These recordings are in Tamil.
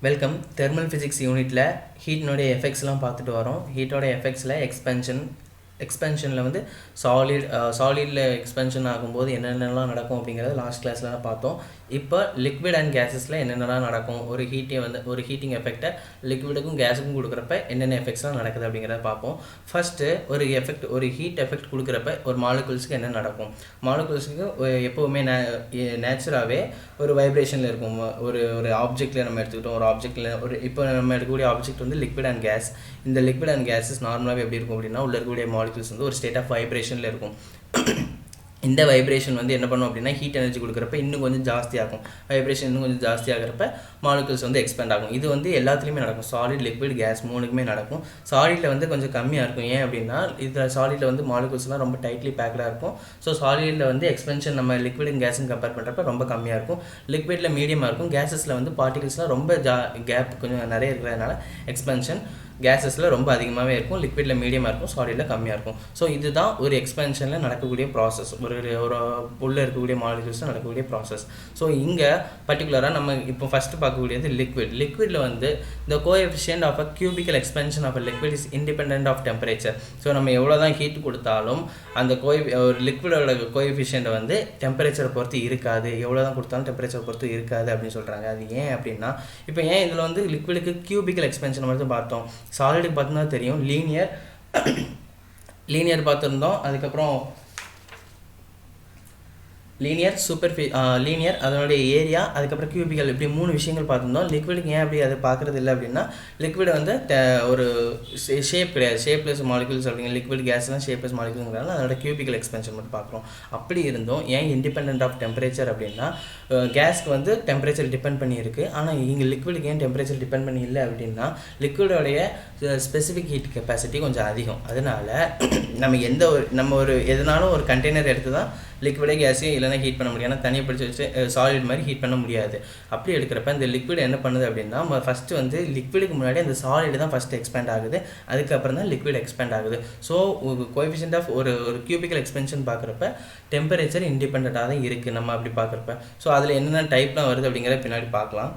வெல்கம். தெர்மல் ஃபிசிக்ஸ் யூனிட்டில் ஹீட்னுடைய எஃபெக்ட்ஸ்லாம் பார்த்துட்டு வரோம். ஹீட்டோட எஃபெக்ட்ஸில் எக்ஸ்பென்ஷனில் வந்து சாலிடில் எக்ஸ்பென்ஷன் ஆகும்போது என்னென்னலாம் நடக்கும் அப்படிங்கிறத லாஸ்ட் கிளாஸ்லாம் பார்த்தோம். இப்போ லிக்விட் அண்ட் கேஸஸில் என்னென்னலாம் நடக்கும், ஒரு ஹீட்டிங் எஃபெக்டை லிக்விடுக்கும் கேஸுக்கும் கொடுக்குறப்ப என்னென்ன எஃபெக்ட்ஸ்லாம் நடக்குது அப்படிங்கிறத பார்ப்போம். ஃபஸ்ட்டு ஒரு ஹீட் எஃபெக்ட் கொடுக்குறப்ப ஒரு மாலிகுல்ஸுக்கு என்ன நடக்கும். மாலிகுல்ஸுக்கு எப்போவுமே நேச்சுராகவே ஒரு வைப்ரேஷனில் இருக்கும். ஒரு ஆப்ஜெக்டில் நம்ம எடுத்துக்கிட்டோம். இப்போ நம்ம எடுக்கக்கூடிய ஆப்ஜெக்ட் வந்து லிக்விட் அண்ட் கேஸ். இந்த லிக்விட் அண்ட் கேஸஸ் நார்மலாகவே எப்படி இருக்கும் அப்படின்னா, உள்ள இருக்கக்கூடிய மாலிகுல்ஸ் வந்து ஒரு ஸ்டேட் ஆஃப் வைப்ரேஷனில் இருக்கும். இந்த வைப்ரேஷன் வந்து என்ன பண்ணும் அப்படின்னா, ஹீட் எனர்ஜி கொடுக்குறப்ப இன்னும் கொஞ்சம் ஜாஸ்தியாகும். வைப்ரேஷன் இன்னும் கொஞ்சம் ஜாஸ்தியாகிறப்ப மாலிகுல்ஸ் வந்து எக்ஸ்பேண்ட் ஆகும். இது வந்து எல்லாத்துலேயுமே நடக்கும். சாலிட், லிக்விட், கேஸ் மூணுக்குமே நடக்கும். சாலிடில் வந்து கொஞ்சம் கம்மியாக இருக்கும். ஏன் அப்படின்னா, இதில் சாலிடில் வந்து மாலிகுல்ஸ்லாம் ரொம்ப டைட்லி பேக்டாக இருக்கும். ஸோ சாலிடில் வந்து எக்ஸ்பென்ஷன் நம்ம லிக்விட் கேஸும் கம்பேர் பண்ணுறப்ப ரொம்ப கம்மியாக இருக்கும். லிக்விடில் மீடியமாக இருக்கும். கேஸஸில் வந்து பார்ட்டிகல்ஸ்லாம் ரொம்ப கேப் கொஞ்சம் நிறைய இருக்கிறதுனால எக்ஸ்பென்ஷன் கேஸஸில் ரொம்ப அதிகமாகவே இருக்கும். லிக்விடில் மீடியமாக இருக்கும். சாலிடில் கம்மியாக இருக்கும். ஸோ இதுதான் ஒரு எக்ஸ்பென்ஷனில் நடக்கக்கூடிய ப்ராசஸ். ஒரு உள்ளே இருக்கக்கூடிய மாலிகுல்ஸில் நடக்கக்கூடிய ப்ராசஸ். ஸோ இங்கே பர்டிகுலராக நம்ம இப்போ ஃபஸ்ட்டு பார்க்கக்கூடியது லிக்விடில் வந்து இந்த coefficient of a cubical expansion of a liquid is independent of temperature. So நம்ம எவ்வளோ தான் ஹீட் கொடுத்தாலும் அந்த ஒரு லிக்விடோட கோஎஃபிஷியன்ட் வந்து டெம்பரேச்சரை பொறுத்து இருக்காது. எவ்வளோ தான் கொடுத்தாலும் டெம்பரேச்சரை பொறுத்து இருக்காது அப்படின்னு சொல்கிறாங்க. அது ஏன் அப்படின்னா, இப்போ ஏன் இதில் வந்து லிக்விடுக்கு கியூபிக்கல் எக்ஸ்பென்ஷன் மட்டும் பார்த்தோம். சாலிடுக்கு பார்த்தோம்னா தெரியும். லீனியர் பார்த்துருந்தோம். அதுக்கப்புறம் லீனியர் அதனுடைய ஏரியா, அதுக்கப்புறம் கியூபிக்கல், இப்படி 3 விஷயங்கள் பார்த்துருந்தோம். லிக்விடுக்கு ஏன் அப்படி அதை பார்க்குறது இல்லை அப்படின்னா, லிக்விட் வந்து ஒரு ஷேப் கிடையாது. ஷேப்லெஸ் மாலிகுல்ஸ் அப்படிங்கிற லிக்விட் கேஸ்லாம் ஷேப்லெஸ் மாலிகுல்ங்கிறதால அதோட கியூபிக்கல் எக்ஸ்பென்ஷன் மட்டும் பார்க்குறோம். அப்படி இருந்தோம் ஏன் இண்டிபெண்ட் ஆஃப் டெம்பரேச்சர் அப்படின்னா, கேஸ்க்கு வந்து டெம்பரேச்சர் டிபெண்ட் பண்ணி இருக்குது. ஆனால் இங்கே லிக்விடுக்கு ஏன் டெம்பரேச்சர் டிபெண்ட் பண்ணி இல்லை அப்படின்னா, லிக்விடோடைய ஸ்பெசிஃபிக் ஹீட் கெப்பாசிட்டி கொஞ்சம் அதிகம். அதனால் நம்ம எதனாலும் ஒரு கண்டெய்னர் எடுத்து தான் லிக்விடே கேஸையும் இல்லைனா ஹீட் பண்ண முடியும். ஏன்னா தனியாக பிடிச்சி வச்சு சாலிட் மாதிரி ஹீட் பண்ண முடியாது. அப்படி எடுக்கிறப்ப இந்த லிக்விட் என்ன பண்ணுது அப்படின்னா, ஃபஸ்ட்டு வந்து லிக்விடுக்கு முன்னாடி அந்த சாலிடு தான் ஃபஸ்ட்டு எக்ஸ்பேண்ட் ஆகுது. அதுக்கப்புறம் தான் லிக்விட் எக்ஸ்பேண்ட் ஆகுது. ஸோ கோஎஃபிஷியன்ட் ஆஃப் ஒரு கியூபிக்கல் எக்ஸ்பென்ஷன் பார்க்குறப்ப டெம்பரேச்சர் இண்டிபெண்ட்டாக தான் இருக்குது நம்ம அப்படி பார்க்குறப்ப. ஸோ அதில் என்னென்ன டைப்லாம் வருது அப்படிங்கிறத பின்னாடி பார்க்கலாம்.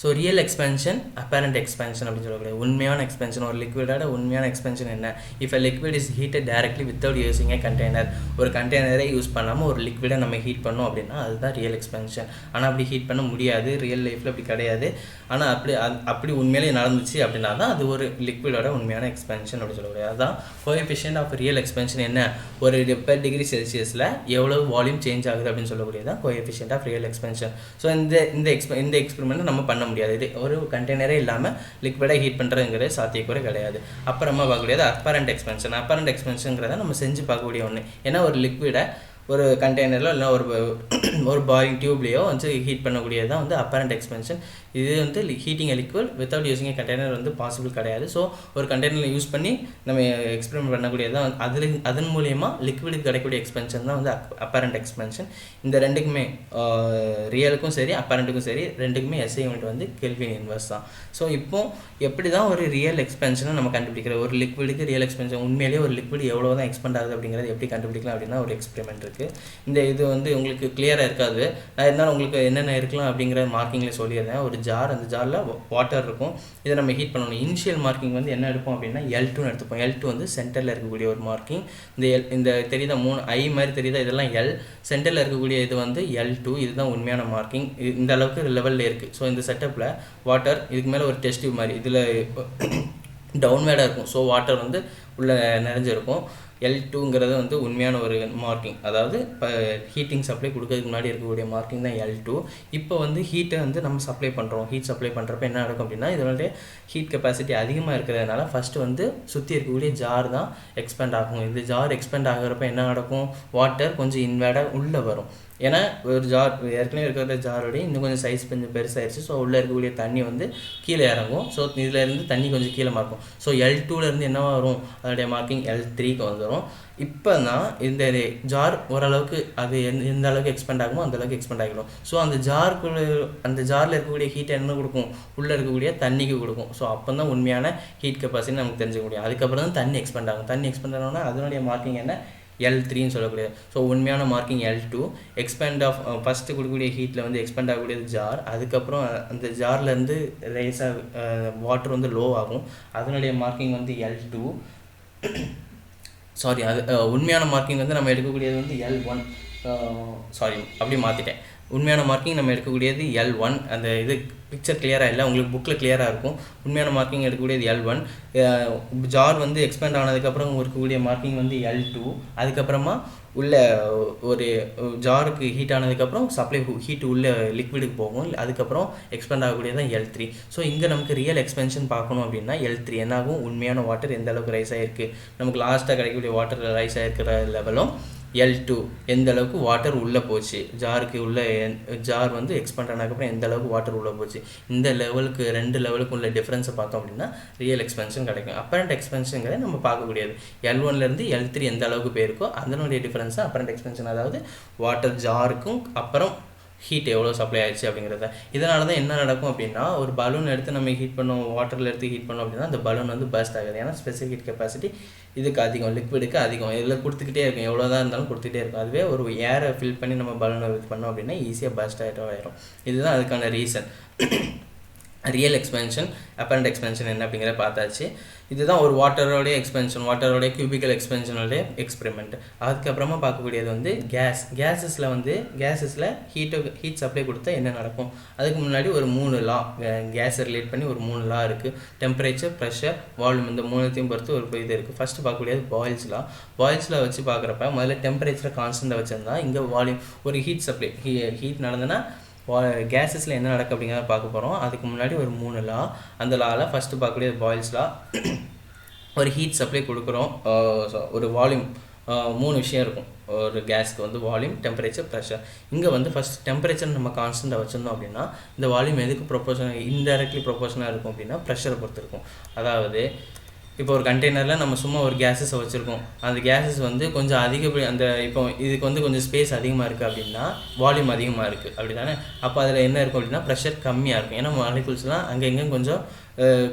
ஸோ ரியல் எக்ஸ்பென்ஷன், அப்பேரண்ட் எக்ஸ்பென்ஷன் அப்படின்னு சொல்லக்கூடிய உண்மையான எக்ஸ்பென்ஷன். ஒரு லிக்விடோட உண்மையான எக்ஸ்பென்ஷன் என்ன? If a liquid is heated directly without using A container. ஒரு கண்டெய்னரே யூஸ் பண்ணாமல் ஒரு லிக்விடை நம்ம ஹீட் பண்ணோம் அப்படின்னா அதுதான் ரியல் எக்ஸ்பென்ஷன். ஆனால் அப்படி ஹீட் பண்ண முடியாது. ரியல் லைஃப்பில் அப்படி கிடையாது. ஆனால் அப்படி உண்மையிலே நடந்துச்சு அப்படின்னா தான் அது ஒரு லிக்விடோட உண்மையான எக்ஸ்பென்ஷன் அப்படின்னு சொல்லக்கூடிய. அதுதான் கோஎஃபிஷியன்ட் ஆஃப் ரியல் எக்ஸ்பென்ஷன் என்ன? ஒரு பெர் டிகிரி செல்சியஸில் எவ்வளோ வால்யூம் சேஞ்ச் ஆகுது அப்படின்னு சொல்லக்கூடியதான் கோஎஃபிஷியன்ட் ஆஃப் ரியல் எக்ஸ்பென்ஷன். ஸோ இந்த எக்ஸ்பெரிமெண்ட் நம்ம பண்ண முடியாது. இது ஒரு கண்டெய்னரே இல்லாமல் லிக்விடை ஹீட் பண்ணுறதுங்கிறது சாத்தியக்கூட கிடையாது. அப்புறமா பார்க்கக்கூடியது அப்பரண்ட் எக்ஸ்பென்ஷன். அப்பரண்ட் எக்ஸ்பென்ஷனுங்கிறத நம்ம செஞ்சு பார்க்கக்கூடிய ஒன்று. ஏன்னா ஒரு லிக்விடை ஒரு கண்டெய்னரில் இல்லை ஒரு பாயிலிங் டியூப்லேயோ வந்து ஹீட் பண்ணக்கூடியது தான் வந்து அப்பரண்ட் எக்ஸ்பென்ஷன். இது வந்து ஹீட்டிங் எ லிக்விட் வித்தவுட் யூஸிங் ஏ கண்டெய்னர் வந்து பாசிபிள் கிடையாது. ஸோ ஒரு கண்டெய்னரில் யூஸ் பண்ணி நம்ம எக்ஸ்பெரிமெண்ட் பண்ணக்கூடியது தான். அதன் மூலயமா லிக்விடுக்கு கிடைக்கக்கூடிய எக்ஸ்பென்ஷன் தான் வந்து அப்பரண்ட் எக்ஸ்பென்ஷன். இந்த ரெண்டுக்குமே ரியலுக்கும் சரி அப்பரண்ட்டுக்கும் சரி ரெண்டுக்குமே எஸ்ஐ யூனிட் வந்து கெல்வின் இன்வெர்ஸ் தான். ஸோ இப்போ எப்படி தான் ஒரு ரியல் எக்ஸ்பென்ஷனை நம்ம கண்டுபிடிக்கிற, ஒரு லிக்விடுக்கு ரியல் எக்ஸ்பென்ஷன் உண்மையிலேயே ஒரு லிக்விட் எவ்வளோ தான் எக்ஸ்பெண்ட் ஆகுது அப்படிங்கிறது எப்படி கண்டுபிடிக்கலாம் அப்படின்னா ஒரு எக்ஸ்பெரிமெண்ட் இருக்குது. இது வந்து உங்களுக்கு கிளியராக இருக்காது. நான் இருந்தாலும் உங்களுக்கு என்னென்ன இருக்கலாம் அப்படிங்கிற மார்க்கிங்கில் சொல்லியிருந்தேன். ஒரு ஜார், அந்த ஜாரில் வாட்டர் இருக்கும். இதை நம்ம ஹீட் பண்ணணும். இனிஷியல் மார்க்கிங் வந்து என்ன எடுப்போம் அப்படின்னா L2 எடுத்துப்போம். L2 வந்து சென்டரில் இருக்கக்கூடிய ஒரு மார்க்கிங். இந்த தெரியுதா 3 ஐ மாதிரி தெரியுதா, இதெல்லாம் L. சென்டரில் இருக்கக்கூடிய இது வந்து L2. இதுதான் உண்மையான மார்க்கிங். இந்த அளவுக்கு லெவலில் இருக்குது. ஸோ இந்த செட்டப்பில் வாட்டர் இதுக்கு மேலே ஒரு டெஸ்ட் டியூப் மாதிரி இதில் டவுன்வேர்டாக இருக்கும். ஸோ வாட்டர் வந்து உள்ளே நிறைஞ்சிருக்கும். L2ங்கிறது வந்து உண்மையான ஒரு மார்க்கிங். அதாவது இப்போ ஹீட்டிங் சப்ளை கொடுக்கறதுக்கு முன்னாடி இருக்கக்கூடிய மார்க்கிங் தான் L2. இப்போ வந்து ஹீட்டை வந்து நம்ம சப்ளை பண்ணுறோம். ஹீட் சப்ளை பண்ணுறப்ப என்ன நடக்கும் அப்படின்னா, இதனுடைய ஹீட் கெப்பாசிட்டி அதிகமாக இருக்கிறதுனால ஃபஸ்ட்டு வந்து சுற்றி இருக்கக்கூடிய ஜார் தான் எக்ஸ்பேண்ட் ஆகும். இந்த ஜார் எக்ஸ்பேண்ட் ஆகிறப்ப என்ன நடக்கும்? வாட்டர் கொஞ்சம் இன்வேர்டாக உள்ளே வரும். ஏன்னா ஒரு ஜார் ஏற்கனவே இருக்கிற ஜாரோடைய இன்னும் கொஞ்சம் சைஸ் கொஞ்சம் பெருசாகிடுச்சு. ஸோ உள்ளே இருக்கக்கூடிய தண்ணி வந்து கீழே இறங்கும். ஸோ இதிலேருந்து தண்ணி கொஞ்சம் கீழே மார்க்கும். ஸோ L2லேருந்து என்ன வரும்? அதோடைய மார்க்கிங் L3க்கு வந்துடும். இப்போ தான் இந்த ஜார் ஓரளவுக்கு அது எந்த அளவுக்கு எக்ஸ்பெண்ட் ஆகுமோ அந்தளவுக்கு எக்ஸ்பெண்ட் ஆகிடும். ஸோ அந்த ஜாரில் இருக்கக்கூடிய ஹீட் என்ன கொடுக்கும்? உள்ளே இருக்கக்கூடிய தண்ணிக்கு கொடுக்கும். ஸோ அப்போ தான் உண்மையான ஹீட் கெப்பாசிட்டி நமக்கு தெரிஞ்சுக்க முடியும். அதுக்கப்புறம் தான் தண்ணி எக்ஸ்பெண்ட் ஆகும். தண்ணி எக்ஸ்பெண்ட் ஆகணும்னா அதனுடைய மார்க்கிங் என்ன? L3ன்னு சொல்லக்கூடிய. ஸோ உண்மையான marking L2. Expand of first கொடுக்கக்கூடிய ஹீட்டில் வந்து எக்ஸ்பேண்ட் ஆகக்கூடியது ஜார். அதுக்கப்புறம் அந்த ஜார்லேருந்து ரைஸாக வாட்டர் வந்து லோ ஆகும். அதனுடைய மார்க்கிங் வந்து L2. சாரி, அது உண்மையான மார்க்கிங் வந்து நம்ம எடுக்கக்கூடியது வந்து L1. சாரி, அப்படி மாற்றிட்டேன். உண்மையான மார்க்கிங் நம்ம எடுக்கக்கூடியது L1. அந்த இது பிக்சர் கிளியராக இல்லை, உங்களுக்கு புக்கில் கிளியராக இருக்கும். உண்மையான மார்க்கிங் எடுக்கக்கூடியது L1. ஜார் வந்து எக்ஸ்பேண்ட் ஆனதுக்கப்புறம் இருக்கக்கூடிய மார்க்கிங் வந்து L2. அதுக்கப்புறமா உள்ள ஒரு ஜாருக்கு ஹீட் ஆனதுக்கப்புறம் சப்ளை ஹீட் உள்ள லிக்விடுக்கு போகும். அதுக்கப்புறம் எக்ஸ்பேண்ட் ஆகக்கூடியது தான் L3. ஸோ இங்கே நமக்கு ரியல் எக்ஸ்பென்ஷன் பார்க்கணும் அப்படின்னா L3 என்னாகும், உண்மையான வாட்டர் எந்த அளவுக்கு ரைஸ் ஆகிருக்கு, நமக்கு லாஸ்ட்டாக கிடைக்கக்கூடிய வாட்டர் ரைஸ் ஆகிருக்கிற லெவலும் L2 எந்த அளவுக்கு வாட்டர் உள்ளே போச்சு, ஜாருக்கு உள்ள ஜார் வந்து எக்ஸ்பேண்ட் ஆனதுக்கப்புறம் எந்த அளவுக்கு வாட்டர் உள்ளே போச்சு, இந்த லெவலுக்கு 2 லெவலுக்கு உள்ள டிஃப்ரென்ஸை பார்த்தோம் அப்படின்னா ரியல் எக்ஸ்பென்ஷன் கிடைக்கும். அப்பரண்ட் எக்ஸ்பென்ஷன்களை நம்ம பார்க்கக்கூடியது L1லேருந்து L3 எந்த அளவுக்கு போயிருக்கோ அதனுடைய டிஃப்ரென்ஸை அப்பரண்ட் எக்ஸ்பென்ஷன், அதாவது வாட்டர் ஜாருக்கும் அப்புறம் ஹீட் எவ்வளோ சப்ளை ஆயிடுச்சு அப்படிங்கிறத. இதனால தான் என்ன நடக்கும் அப்படின்னா, ஒரு பலூன் எடுத்து நம்ம ஹீட் பண்ணோம், வாட்டரில் எடுத்து ஹீட் பண்ணோம் அப்படின்னா அந்த பலூன் வந்து பர்ஸ்ட் ஆகுது. ஏன்னா ஸ்பெசிஃபிக் ஹீட் கெப்பாசிட்டி இதுக்கு அதிகம், லிக்விடுக்கு அதிகம். இதில் கொடுத்துக்கிட்டே இருக்கும், எவ்வளோ தான் இருந்தாலும் கொடுத்துக்கிட்டே இருக்கும். அதுவே ஒரு ஏரை ஃபில் பண்ணி நம்ம பலூனை இது பண்ணோம் அப்படின்னா ஈஸியாக பர்ஸ்ட் ஆகிடும். இதுதான் அதுக்கான ரீசன். ரியல் எக்ஸ்பென்ஷன், அப்பரண்ட் எக்ஸ்பென்ஷன் என்ன அப்படிங்கிறத பார்த்தாச்சு. இதுதான் ஒரு வாட்டரோடைய எக்ஸ்பென்ஷன், வாட்டரோடைய கியூபிக்கல் எக்ஸ்பென்ஷனோடைய எக்ஸ்பெரிமெண்ட். அதுக்கப்புறமா பார்க்கக்கூடியது வந்து கேஸஸில் ஹீட் சப்ளை கொடுத்தா என்ன நடக்கும். அதுக்கு முன்னாடி ஒரு 3 லா, கேஸை ரிலேட் பண்ணி ஒரு 3 லா இருக்குது. டெம்பரேச்சர், ப்ரெஷர், வால்யூம், இந்த 3த்தையும் பொறுத்து ஒரு இது இருக்குது. ஃபஸ்ட்டு பார்க்கக்கூடியது பாயில்ஸ் லா. பாயில்ஸ் லா வச்சு பார்க்குறப்ப முதல்ல டெம்பரேச்சரை கான்ஸ்டண்ட்டாக வச்சுருந்தா இங்கே வால்யூம் ஒரு ஹீட் சப்ளை ஹீட் நடந்ததுன்னா கேஸஸில் என்ன நடக்கும் அப்படிங்கிறத பார்க்க போகிறோம். அதுக்கு முன்னாடி ஒரு 3 லா. அந்த லாவில் ஃபஸ்ட்டு பார்க்கக்கூடியது பாயில்ஸ் லா. ஒரு ஹீட் சப்ளை கொடுக்குறோம், ஒரு வால்யூம், 3 விஷயம் இருக்கும் ஒரு கேஸ்க்கு வந்து, வால்யூம், டெம்பரேச்சர், ப்ரெஷர். இங்கே வந்து ஃபஸ்ட் டெம்பரேச்சர் நம்ம கான்ஸ்டண்ட்டாக வச்சுருந்தோம் அப்படின்னா இந்த வால்யூம் எதுக்கு ப்ரொபோஷனல், இன்டைரக்ட்லி ப்ரொபோஷனாக இருக்கும் அப்படின்னா ப்ரெஷரை பொறுத்து இருக்கும். அதாவது இப்போ ஒரு கண்டெய்னரில் நம்ம சும்மா ஒரு கேஸஸை வச்சுருக்கோம், அந்த கேஸஸ் வந்து கொஞ்சம் அதிகப்படி அந்த இப்போ இதுக்கு வந்து கொஞ்சம் ஸ்பேஸ் அதிகமாக இருக்குது அப்படின்னா வால்யூம் அதிகமாக இருக்குது அப்படி தானே. அப்போ அதில் என்ன இருக்கும் அப்படின்னா ப்ரெஷர் கம்மியாக இருக்கும். ஏன்னா மாலிகுல்ஸ்லாம் அங்கே எங்கேயும் கொஞ்சம்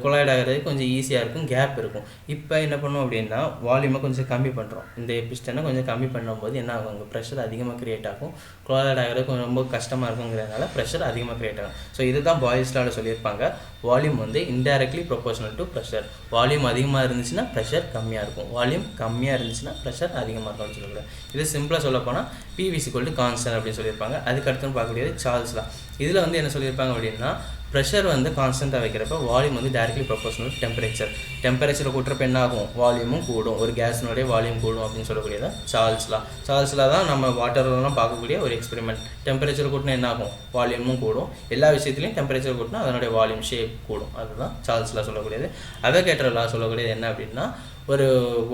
கொலாய்ட் ஆகிறதுக்கு கொஞ்சம் ஈஸியாக இருக்கும், கேப் இருக்கும். இப்போ என்ன பண்ணோம் அப்படின்னா வால்யூமை கொஞ்சம் கம்மி பண்ணுறோம். இந்த பிஸ்டனை கொஞ்சம் கம்மி பண்ணும்போது என்ன ஆகும், அங்கே ப்ரெஷர் அதிகமாக க்ரியேட் ஆகும், கொலாய்ட் ஆகிறதுக்கு ரொம்ப கஷ்டமாக இருக்குங்கிறதுனால ப்ரெஷர் அதிகமாக க்ரியேட் ஆகும். ஸோ இதுதான் பாயில்ஸ் லாவில் சொல்லியிருப்பாங்க. வால்யூம் வந்து indirectly proportional to pressure. Volume அதிகமாக இருந்துச்சுன்னா ப்ரெஷர் கம்மியாக இருக்கும், வால்யூம் கம்மியாக இருந்துச்சுன்னா ப்ரெஷர் அதிகமாக இருக்கும்னு சொல்லக்கூடாது. இது சிம்பிளாக சொல்ல போனால் PV கான்ஸ்டன்ட் அப்படின்னு சொல்லியிருப்பாங்க. அதுக்கடுத்து பார்க்கக்கூடியது சார்ல்ஸ் லா. இதில் வந்து என்ன சொல்லியிருப்பாங்க அப்படின்னா ப்ரெஷர் வந்து கான்ஸ்டண்ட்டாக வைக்கிறப்ப வால்யூம் வந்து டைரக்ட்லி ப்ரொபோஷனல் டெம்பரேச்சர். டெம்பரேச்சரை கூட்டுறப்ப என்ன ஆகும், வால்யூமும் கூடும், ஒரு கேஸினுடைய வால்யூம் கூடும் அப்படின்னு சொல்லக்கூடியதான் சார்ல்ஸ் லா. சார்ல்ஸ் லா தான் நம்ம வாட்டர்லாம் பார்க்கக்கூடிய ஒரு எக்ஸ்பெரிமெண்ட். டெம்பரேச்சர் கூட்டினா என்ன ஆகும், வால்யூமும் கூடும். எல்லா விஷயத்துலையும் டெம்பரேச்சர் கூட்டினா அதனுடைய வால்யூம் ஷேப் கூடும். அதுதான் சார்ல்ஸ் லா சொல்லக்கூடியது. அவோகேட்ரோ லா சொல்லக்கூடியது என்ன அப்படின்னா, ஒரு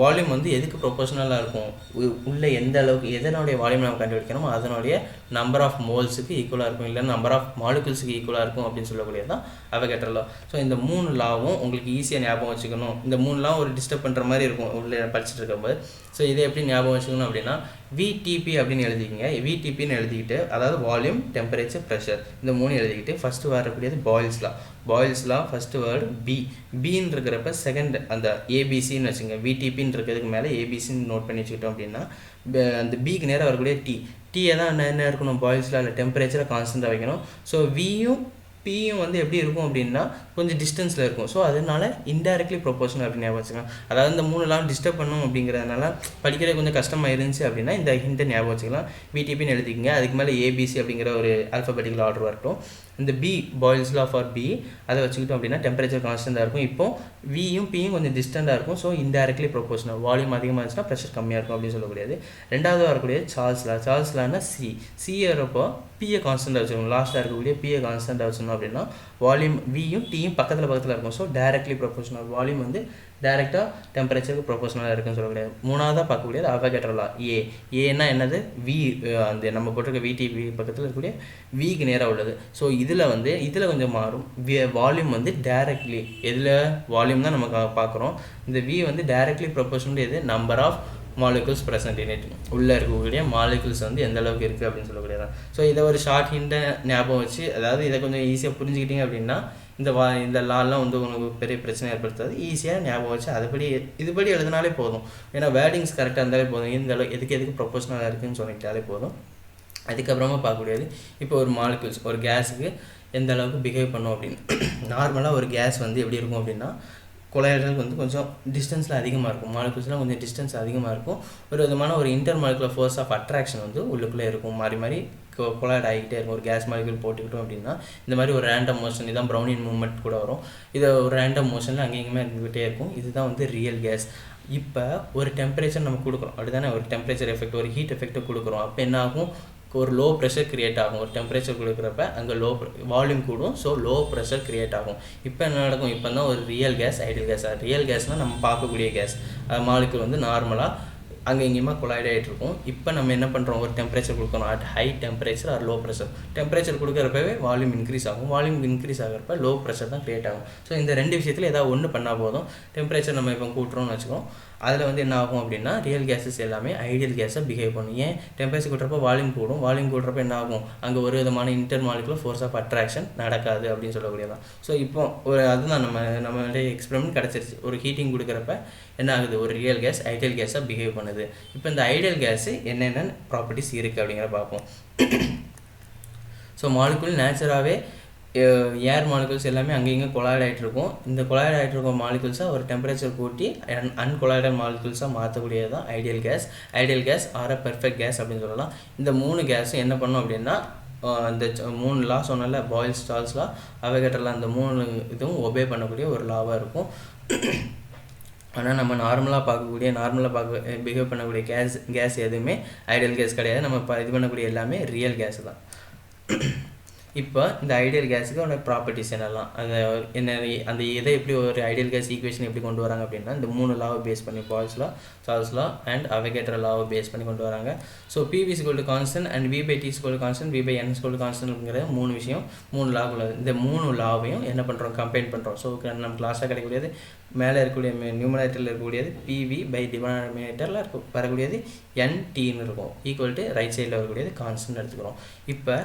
வால்யூம் வந்து எதுக்கு ப்ரொபோஷனலாக இருக்கும், உள்ளே எந்த அளவுக்கு எதனுடைய வால்யூம் நம்ம கண்டுபிடிக்கணுமோ அதனுடைய நம்பர் ஆஃப் மோல்ஸுக்கு ஈக்குவலாக இருக்கும், இல்லை நம்பர் ஆஃப் மாலிகுல்ஸுக்கு ஈக்குவலாக இருக்கும் அப்படின்னு சொல்லக்கூடியது தான் அவோகேட்ரோ லா. ஸோ இந்த 3 லாவும் உங்களுக்கு ஈஸியாக ஞாபகம் வச்சுக்கணும். இந்த 3 லாவும் ஒரு டிஸ்டர்ப் பண்ணுற மாதிரி இருக்கும் உள்ளே படிச்சுட்டு இருக்கும்போது. ஸோ இதை எப்படி ஞாபகம் வச்சுக்கணும் அப்படின்னா VTP அப்படின்னு எழுதிக்கிங்க. VTPன்னு எழுதிக்கிட்டு, அதாவது வால்யூம், டெம்பரேச்சர், ப்ரெஷர், இந்த 3 எழுதிக்கிட்டு ஃபஸ்ட்டு வரக்கூடியது Boyle's law. Boyle's law first word பின்னு இருக்கிறப்ப செகண்ட் அந்த ABCன்னு வச்சுங்க. VTPன்னு இருக்கிறதுக்கு மேலே ABCன்னு நோட் பண்ணி வச்சுக்கிட்டோம் அப்படின்னா அந்த பிக்கு நேராக வரக்கூடிய டீயை தான் என்ன இருக்கணும், பாயில்ஸ் லா இல்லை டெம்பரேச்சரை கான்ஸ்டண்ட்டாக வைக்கணும். ஸோ Vயும் Pயும் வந்து எப்படி இருக்கும் அப்படின்னா கொஞ்சம் டிஸ்டன்ஸில் இருக்கும். ஸோ அதனால இன்டைரக்ட்லி ப்ரொபோஷனல் அப்படின்னு ஞாபகம் வச்சுக்கலாம். அதாவது இந்த 3 லா டிஸ்டர்ப் பண்ணும் அப்படிங்கிறதுனால படிக்கிறது கொஞ்சம் கஷ்டமாக இருந்துச்சு அப்படின்னா இந்த ஹிண்ட்டை ஞாபகம் வச்சுக்கலாம். VTPன்னு எழுதிக்கிங்க. அதுக்கு மேலே ABC அப்படிங்கிற ஒரு ஆல்ஃபபெட்டிக்கல் ஆர்டர் வரட்டும். இந்த பாயில்ஸ் லா ஃபார் B அதை வச்சுக்கிட்டோம் அப்படின்னா டெம்பரேச்சர் கான்ஸ்டண்ட்டாக இருக்கும். இப்போ Vயும் Pயும் கொஞ்சம் டிஸ்டண்ட்டாக இருக்கும். ஸோ இன்டைரக்ட்லி ப்ரொபோஷனல், வால்யூம் அதிகமாக இருந்துச்சுன்னா ப்ரெஷர் கம்மியாக இருக்கும் அப்படின்னு சொல்லக்கூடியது. ரெண்டாவது வரக்கூடியது சார்ல்ஸ் லா. சார்ல்ஸ் லான்னா சி வரப்போ Pயை கான்ஸ்டண்ட்டாக வச்சுக்கணும். லாஸ்ட்டாக இருக்கக்கூடிய Pயை கான்ஸ்டண்ட்டாக வச்சுக்கணும் அப்படின்னா வால்யூம் Vயும் Tயும் பக்கத்தில் இருக்கும். ஸோ டைரக்ட்லி ப்ரொபோஷனல், வால்யூம் வந்து டைரெக்டாக டெம்பரேச்சருக்கு ப்ரொபோஷனலாக இருக்குன்னு சொல்லக்கூடியது. மூணாவதாக பார்க்கக்கூடியது அவோகேட்ரோ லா. ஏன்னா என்னது, அந்த நம்ம போட்டிருக்க VTP பக்கத்தில் இருக்கக்கூடிய விக்கு நேராக உள்ளது. ஸோ இதில் கொஞ்சம் மாறும். வால்யூம் வந்து டைரக்ட்லி, எதில் வால்யூம் தான் நம்ம பார்க்குறோம். இந்த V வந்து டைரக்ட்லி ப்ரொபோஷனல் எது, number of molecules present in it, உள்ளே இருக்கக்கூடிய மாலிகுல்ஸ் வந்து எந்த அளவுக்கு இருக்குது அப்படின்னு சொல்லக்கூடியதான். ஸோ இதை ஒரு ஷார்ட் ஹிண்டை ஞாபகம் வச்சு, அதாவது இதை கொஞ்சம் ஈஸியாக புரிஞ்சுக்கிட்டீங்க அப்படின்னா இந்த லாலாம் வந்து உங்களுக்கு பெரிய பிரச்சனை ஏற்படுத்தாது. ஈஸியாக ஞாபகம் வச்சு அதுபடி இதுபடி எழுதினாலே போதும். ஏன்னா வேர்டிங்ஸ் கரெக்டாக இருந்தாலே போதும். இந்த அளவு எதுக்கு ப்ரொபோஷனலாக இருக்குதுன்னு சொல்லிட்டாலே போதும். அதுக்கப்புறமா பார்க்கக்கூடியது இப்போ ஒரு மாலிகுல்ஸ் ஒரு கேஸுக்கு எந்த அளவுக்கு பிஹேவ் பண்ணும் அப்படின்னு. நார்மலாக ஒரு கேஸ் வந்து எப்படி இருக்கும் அப்படின்னா கொலாய்டல் வந்து கொஞ்சம் டிஸ்டன்ஸில் அதிகமாக இருக்கும், மாலிகுல்ஸ்லாம் கொஞ்சம் டிஸ்டன்ஸ் அதிகமாக இருக்கும். ஒரு விதமான ஒரு intermolecular force of attraction வந்து உள்ளுக்குள்ளே இருக்கும், மாறி மாறி கொலாய்ட் ஆகிக்கிட்டே இருக்கும். ஒரு கேஸ் மாலிகுல் போட்டுக்கிட்டோம் அப்படின்னா இந்த மாதிரி ஒரு ரேண்டம் மோஷன், இதுதான் ப்ரௌனின் மூவ்மெண்ட் கூட வரும். இது ஒரு ரேண்டம் மோஷனில் அங்கேயுமே இருந்துகிட்டே இருக்கும். இதுதான் வந்து ரியல் கேஸ். இப்போ ஒரு டெம்பரேச்சர் நம்ம கொடுக்குறோம், அப்படிதானே, ஒரு டெம்பரேச்சர் எஃபெக்ட், ஒரு ஹீட் எஃபெக்ட்டை கொடுக்குறோம். அப்போ என்ன ஆகும், ஒரு லோ ப்ரெஷர் க்ரியேட் ஆகும். ஒரு டெம்பரேச்சர் கொடுக்குறப்ப அங்கே வால்யூம் கூடும், ஸோ லோ ப்ரெஷர் க்ரியேட் ஆகும். இப்போ என்ன நடக்கும், இப்போ தான் ஒரு real gas ideal gas. Real கேஸ்னால் நம்ம பார்க்கக்கூடிய கேஸ், மாலிகுல் வந்து நார்மலாக அங்கே இங்கேயுமா கொலாய்ட் ஆகிட்டு இருக்கும். இப்போ நம்ம என்ன பண்ணுறோம், ஒரு டெம்பரேச்சர் கொடுக்கணும், at high temperature or low pressure. Temperature கொடுக்குறப்பவே வால்யூம் இன்க்ரீஸ் ஆகும், வால்யூம் இன்க்ரீஸ் ஆகிறப்ப லோ ப்ரெஷர் தான் க்ரியேட் ஆகும். ஸோ இந்த ரெண்டு விஷயத்தில் ஏதாவது ஒன்று பண்ணால் போதும். டெம்பரேச்சர் நம்ம இப்போ கூட்டுறோம்னு வச்சுக்கோம், அதில் வந்து என்ன ஆகும் அப்படின்னா ரியல் கேஸஸ் எல்லாமே ஐடியல் கேஸாக பிஹேவ் பண்ணும். ஏன், டெம்பரேச்சர் கூட்டுறப்ப வால்யூம் கூடும், வால்யூம் கூட்டுறப்ப என்ன ஆகும், அங்கே ஒரு விதமான intermolecular force of attraction நடக்காது அப்படின்னு சொல்லக்கூடியதான். ஸோ இப்போ ஒரு அதுதான் நம்மளுடைய எக்ஸ்பெரிமெண்ட் கிடச்சிருச்சு. ஒரு ஹீட்டிங் கொடுக்குறப்ப என்ன ஆகுது, ஒரு ரியல் கேஸ் ஐடியல் கேஸாக பிஹேவ் பண்ணுது. இப்போ இந்த ஐடியல் கேஸு என்னென்ன ப்ராப்பர்ட்டிஸ் இருக்குது அப்படிங்கிற பார்ப்போம். ஸோ மாலிகுல் நேச்சராகவே ஏர் மாலிகுல்ஸ் எல்லாமே அங்கே இங்கே கொலாய்ட் ஆகிட்டு இருக்கும். இந்த கொலாய்ட் ஆகிட்டு இருக்கும் மாலிகுல்ஸாக ஒரு டெம்பரேச்சர் கூட்டி அன்கொலாய்டல் மாலிகுல்ஸாக மாற்றக்கூடியது தான் ideal gas. Ideal gas or a perfect gas அப்படின்னு சொல்லலாம். இந்த 3 கேஸும் என்ன பண்ணும் அப்படின்னா இந்த 3 லா சொன்னால, பாயில்ஸ், ஸ்டால்ஸ்லாம், அவைகேட்டர்லாம், அந்த 3 இதுவும் ஒபே பண்ணக்கூடிய ஒரு லாவாக இருக்கும். ஆனால் நம்ம நார்மலாக பிஹேவ் பண்ணக்கூடிய கேஸ் எதுவுமே ஐடியல் கேஸ் கிடையாது. நம்ம இது பண்ணக்கூடிய எல்லாமே ரியல் கேஸ் தான். இப்போ இந்த ஐடியல் கேஸுக்கு ஒரு ப்ராப்பர்ட்டிஸ் என்னெல்லாம், அந்த இதை எப்படி ஒரு ஐடியல் கேஸ் ஈக்குவேஷன் எப்படி கொண்டு வராங்க அப்படின்னா இந்த 3 லாவை பேஸ் பண்ணி, Boyle's law, Charles law and Avogadro லாவை பேஸ் பண்ணி கொண்டு வராங்க. So PV = constant and V/T = constant, V/N = கான்ஸ்டன்ட்ங்கிற 3 விஷயம், 3 லா உள்ளது. இந்த 3 லாவையும் என்ன பண்ணுறோம், கம்பைன் பண்ணுறோம். ஸோ நம்ம கிளாஸாக கிடைக்கக்கூடியது மேலே இருக்கக்கூடிய நியூமரேட்டரில் இருக்கக்கூடியது PV/டினாமினேட்டரில் வரக்கூடியது NTன்னு இருக்கும், ஈக்குவல் டு ரைட் சைடில் வரக்கூடியது கான்ஸ்டன்ட் எடுத்துக்கிறோம். இப்போ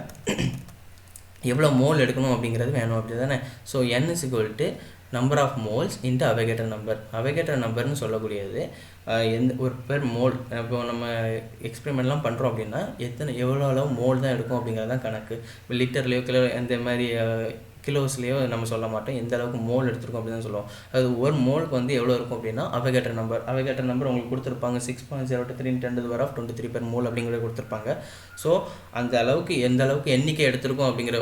எவ்வளோ மோல் எடுக்கணும் அப்படிங்கிறது வேணும், அப்படி தானே. So N = number of moles into Avogadro number. Avogadro நம்பர்னு சொல்லக்கூடியது ஒரு பெர் மோல். இப்போ நம்ம எக்ஸ்பெரிமெண்ட்லாம் பண்ணுறோம் அப்படின்னா எவ்வளோ அளவு மோல் தான் எடுக்கும் அப்படிங்கிறது தான் கணக்கு. லிட்டர்லேயோ கிலோ இந்த மாதிரி கிலோஸ்லேயோ நம்ம சொல்ல மாட்டோம், எந்த அளவுக்கு மோல் எடுத்துருக்கோம் அப்படின்னு தான் சொல்லுவோம். அது ஒரு மோலுக்கு வந்து எவ்வளோ இருக்கும் அப்படின்னா அவைகேட்டர் நம்பர் உங்களுக்கு கொடுத்துருப்பாங்க 6.023 × 10⁻23 per mole அப்படிங்கிறத கொடுத்துருப்பாங்க. ஸோ அந்த அளவுக்கு எந்த அளவுக்கு எண்ணிக்கை எடுத்திருக்கோம் அப்படிங்கிற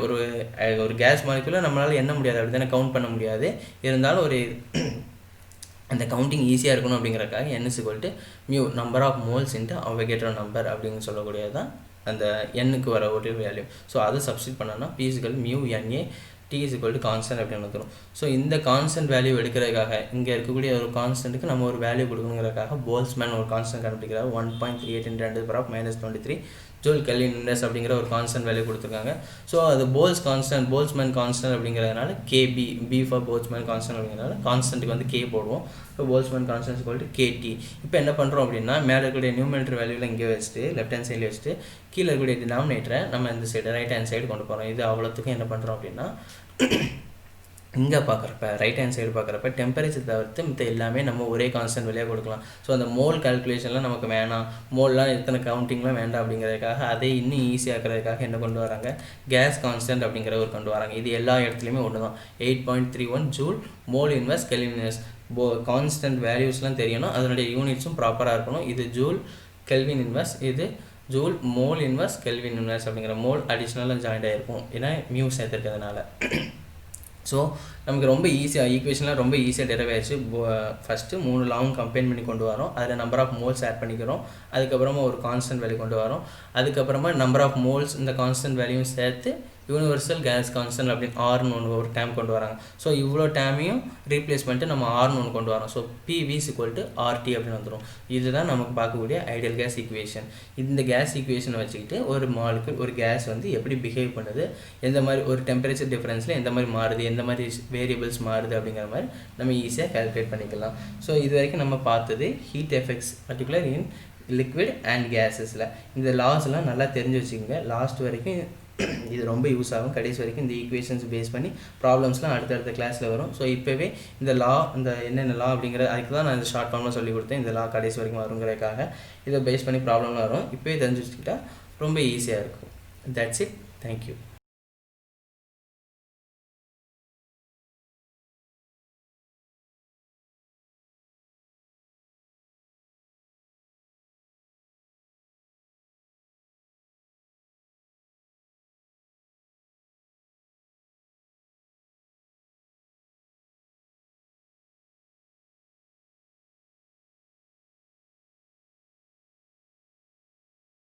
ஒரு கேஸ் மாலிகுலை நம்மளால் எண்ண முடியாது, அப்படி தானே, கவுண்ட் பண்ண முடியாது. இருந்தாலும் ஒரு அந்த கவுண்டிங் ஈஸியாக இருக்கணும் அப்படிங்கிறக்காக N = number of moles into Avogadro number அப்படின்னு சொல்லக்கூடியது தான் அந்த எண்ணுக்கு வர ஒரு வேல்யூ. ஸோ அதை சப்ஸ்டிட் பண்ணோன்னா P = μNA, T = கான்ஸ்டன்ட் அப்படின்னு வந்துடும். ஸோ இந்த கான்ஸ்டன்ட் வேல்யூ எடுக்கிறதுக்காக இங்கே இருக்கக்கூடிய ஒரு கான்ஸ்டன்ட்டுக்கு நம்ம ஒரு வேல்யூ கொடுக்கணுங்கிறதுக்காக போல்ஸ்மேன் ஒரு கான்ஸ்டன்ட் கண்டுபிடிக்கிறார். 1.38 × 10⁻³ ஜூல் கெல்வின் இன்வெர்ஸ் அப்படிங்கிற ஒரு கான்ஸ்டன்ட் வேல்யூ கொடுத்துருக்காங்க. ஸோ அது போல்ஸ்மேன் கான்ஸ்டன்ட் அப்படிங்கிறதுனால KB, B for Boltzmann constant அப்படிங்கிறதுனால கான்ஸ்டன்ட்டுக்கு வந்து K போடுவோம். So Boltzmann constant = KT. இப்போ என்ன பண்ணுறோம் அப்படின்னா மேலே இருக்கக்கூடிய நியூமரேட்டர் வேல்யூவில் இங்கே வச்சுட்டு லெஃப்ட் ஹேண்ட் சைடில் வச்சுட்டு கீழே இருக்கக்கூடிய டினாமினேட்டரை நம்ம இந்த சைடு ரைட் ஹேண்ட் சைடு கொண்டு போகிறோம். இது அவ்வளோத்துக்கும் என்ன பண்ணுறோம் அப்படின்னா இங்கே பார்க்குறப்ப ரைட் ஹேண்ட் சைடு பார்க்குறப்ப டெம்பரேச்சர் தவிர்த்து மற்ற எல்லாமே நம்ம ஒரே கான்ஸ்டன்ட் வழியாக கொடுக்கலாம். ஸோ அந்த மோல் கால்குலேஷன்லாம் நமக்கு வேணாம், மோல்லாம் எத்தனை கவுண்டிங்லாம் வேண்டாம் அப்படிங்கிறதுக்காக அதை இன்னும் ஈஸியாக்கிறதுக்காக என்ன கொண்டு வராங்க, கேஸ் கான்ஸ்டன்ட் அப்படிங்கிற ஒரு கொண்டு வராங்க. இது எல்லா இடத்துலையுமே ஒன்று தான். 8.31 joule mole inverse kelvin inverse. Constant வேல்யூஸ்லாம் தெரியணும், அதனுடைய யூனிட்ஸும் ப்ராப்பராக இருக்கணும். இது ஜூல் கெல்வின் இன்வெர்ஸ், இது joule mole inverse kelvin inverse அப்படிங்கிற மோல் அடிஷ்னலாக ஜாயிண்ட் ஆகிருக்கும், ஏன்னா மியூ சேர்த்துருக்கிறதுனால. ஸோ நமக்கு ரொம்ப ஈஸியாக ஈக்குவேஷன்லாம் ரொம்ப ஈஸியாக டெரைவ் ஆயிடுச்சு. ஃபஸ்ட்டு 3 லாவும் கம்பைன் பண்ணி கொண்டு வரோம், அதில் நம்பர் ஆஃப் மோல்ஸ் ஆட் பண்ணிக்கிறோம், அதுக்கப்புறமா ஒரு கான்ஸ்டன்ட் வேல்யூ கொண்டு வரோம், அதுக்கப்புறமா நம்பர் ஆஃப் மோல்ஸ் இந்த கான்ஸ்டன்ட் வேல்யூவும் சேர்த்து யூனிவர்சல் கேஸ் கான்ஸ்டன்ட் அப்படின்னு ஆர்னு ஒன்று ஒரு டேம் கொண்டு வராங்க. ஸோ இவ்வளோ டேமையும் ரீப்ளேஸ் பண்ணிட்டு நம்ம ஆர்னு ஒன்று கொண்டு வரோம். ஸோ PV = RT அப்படின்னு வந்துடும். இதுதான் நமக்கு பார்க்கக்கூடிய ஐடியல் கேஸ் ஈக்குவேஷன். இந்த கேஸ் ஈக்குவேஷனை வச்சுக்கிட்டு ஒரு மாலிகுல் ஒரு கேஸ் வந்து எப்படி பிஹேவ் பண்ணுது, எந்த மாதிரி ஒரு டெம்பரேச்சர் டிஃப்ரென்ஸில் எந்த மாதிரி மாறுது, எந்த மாதிரி வேரியபிள்ஸ் மாறுது அப்படிங்கிற மாதிரி நம்ம ஈஸியாக கால்குலேட் பண்ணிக்கலாம். ஸோ இது வரைக்கும் நம்ம பார்த்தது heat effects particular in liquid and கேஸஸில். இந்த லாஸ்லாம் நல்லா தெரிஞ்சு வச்சுக்கோங்க. லாஸ்ட் வரைக்கும் இது ரொம்ப யூஸ் ஆகும். கடைசி வரைக்கும் இந்த ஈக்குவேஷன்ஸ் பேஸ் பண்ணி ப்ராப்ளம்ஸ்லாம் அடுத்தடுத்த கிளாஸில் வரும். ஸோ இப்போவே இந்த லா இந்த என்னென்ன லா அப்படிங்கிற அதுக்கு தான் நான் இந்த ஷார்ட் ஃபார்ம்லாம் சொல்லி கொடுத்தேன். இந்த லா கடைசி வரைக்கும் வருங்கிறதுக்காக இதை பேஸ் பண்ணி ப்ராப்ளம்லாம் வரும். இப்போவே தெரிஞ்சு வச்சுக்கிட்டா ரொம்ப ஈஸியாக இருக்கும். That's it. தேங்க்யூ.